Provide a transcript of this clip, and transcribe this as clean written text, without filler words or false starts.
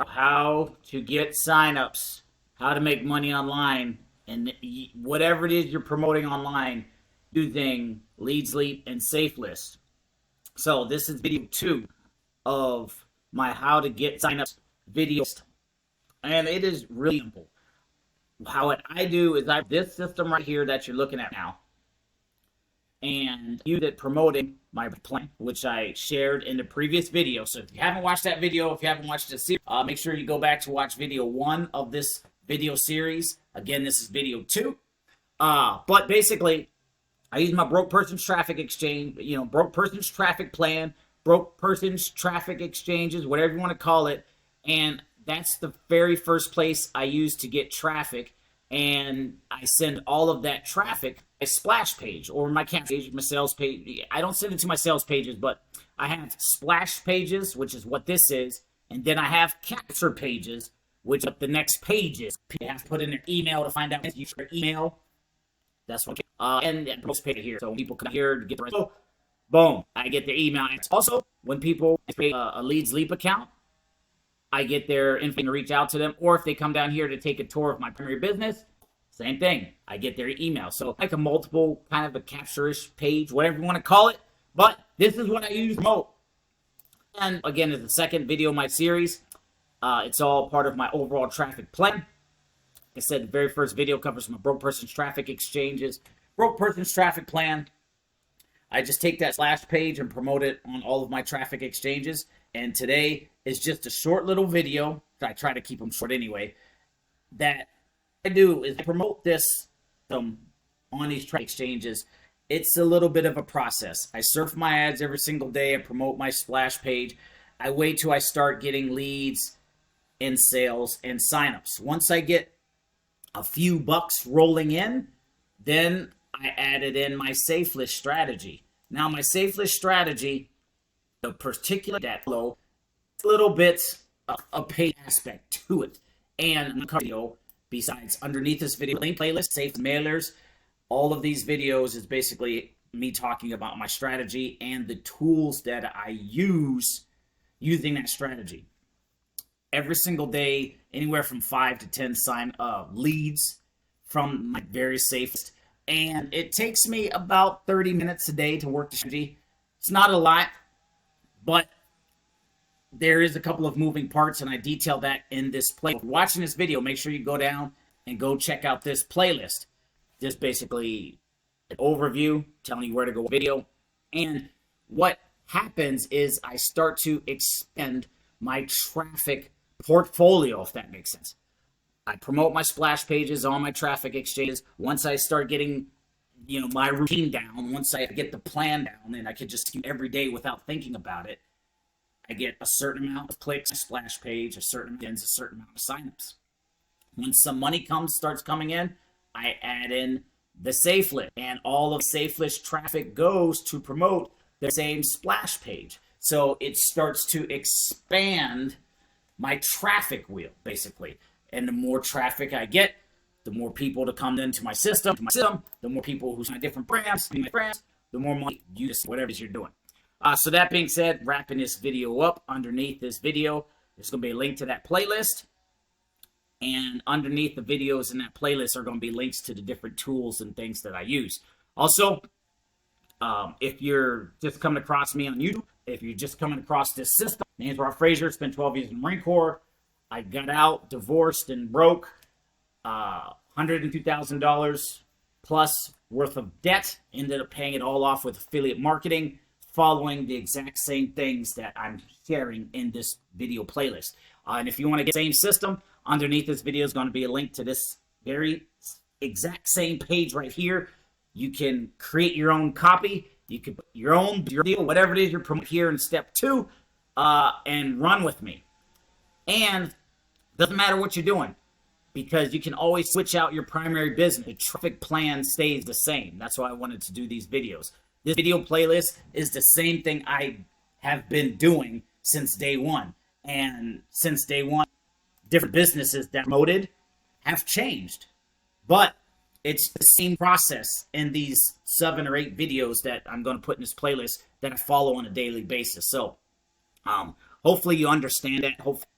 how to get signups, how to make money online, and whatever it is you're promoting online using Leads Leap and Safelists. So this is video 2 of my how to get signups videos, and it is really simple. What I do is I have this system right here that you're looking at now, and use it promoting my plan, which I shared in the previous video. So if you haven't watched that video, if you haven't watched this series, make sure you go back to watch video 1 of this video series. Again, this is video 2. But basically, I use my broke person's traffic exchange, broke person's traffic plan, broke person's traffic exchanges, whatever you want to call it. And that's the very first place I use to get traffic. And I send all of that traffic a splash page or my capture page, my sales page. I don't send it to my sales pages, but I have splash pages, which is what this is, and then I have capture pages, which are the next pages. People have to put in their email to find out if you share email. That's what. And post page here, so when people come here to get the rest, boom, I get their email. Also, when people create a Leads Leap account, I get their info to reach out to them, or if they come down here to take a tour of my primary business, same thing. I get their email. So like a multiple kind of a capture-ish page, whatever you want to call it. But this is what I use most. And again, it's the second video in my series. It's all part of my overall traffic plan. Like I said, the very first video covers my broke person's traffic exchanges, broke person's traffic plan. I just take that splash page and promote it on all of my traffic exchanges. And today is just a short little video. I try to keep them short anyway. That I do is promote this on these traffic exchanges. It's a little bit of a process. I surf my ads every single day. I promote my splash page. I wait till I start getting leads and sales and signups. Once I get a few bucks rolling in, then I added in my Safelist strategy. Now my Safelist strategy, the particular that low, a little bit a paid aspect to it. And video, besides underneath this video, link playlist, safe mailers, all of these videos is basically me talking about my strategy and the tools that I use using that strategy. Every single day, anywhere from 5 to 10 leads from my various Safelists. And it takes me about 30 minutes a day to work the strategy. It's not a lot, but there is a couple of moving parts, and I detail that in this playlist. If you're watching this video, make sure you go down and go check out this playlist. Just basically an overview, telling you where to go video. And what happens is I start to expand my traffic portfolio, if that makes sense. I promote my splash pages on my traffic exchanges. Once I start getting, my routine down, once I get the plan down, and I can just do every day without thinking about it, I get a certain amount of clicks, a splash page, a certain amount of signups. When some money starts coming in, I add in the Safelist, and all of Safelist traffic goes to promote the same splash page. So it starts to expand my traffic wheel, basically. And the more traffic I get, the more people to come into my system, the more people who sign different brands, the more money you just whatever it is you're doing. So that being said, wrapping this video up, underneath this video, there's going to be a link to that playlist. And underneath the videos in that playlist are going to be links to the different tools and things that I use. Also, if you're just coming across me on YouTube, if you're just coming across this system, my name's Fraser, spent 12 years in the Marine Corps. I got out, divorced, and broke, $102,000 plus worth of debt. Ended up paying it all off with affiliate marketing, following the exact same things that I'm sharing in this video playlist. And if you want to get the same system, underneath this video is going to be a link to this very exact same page right here. You can create your own copy. You can put your deal, whatever it is you're promoting here in step 2, and run with me. And doesn't matter what you're doing, because you can always switch out your primary business. The traffic plan stays the same. That's why I wanted to do these videos. This video playlist is the same thing I have been doing since day one. And since day one, different businesses that promoted have changed. But it's the same process in these 7 or 8 videos that I'm going to put in this playlist that I follow on a daily basis. So hopefully you understand that. Hopefully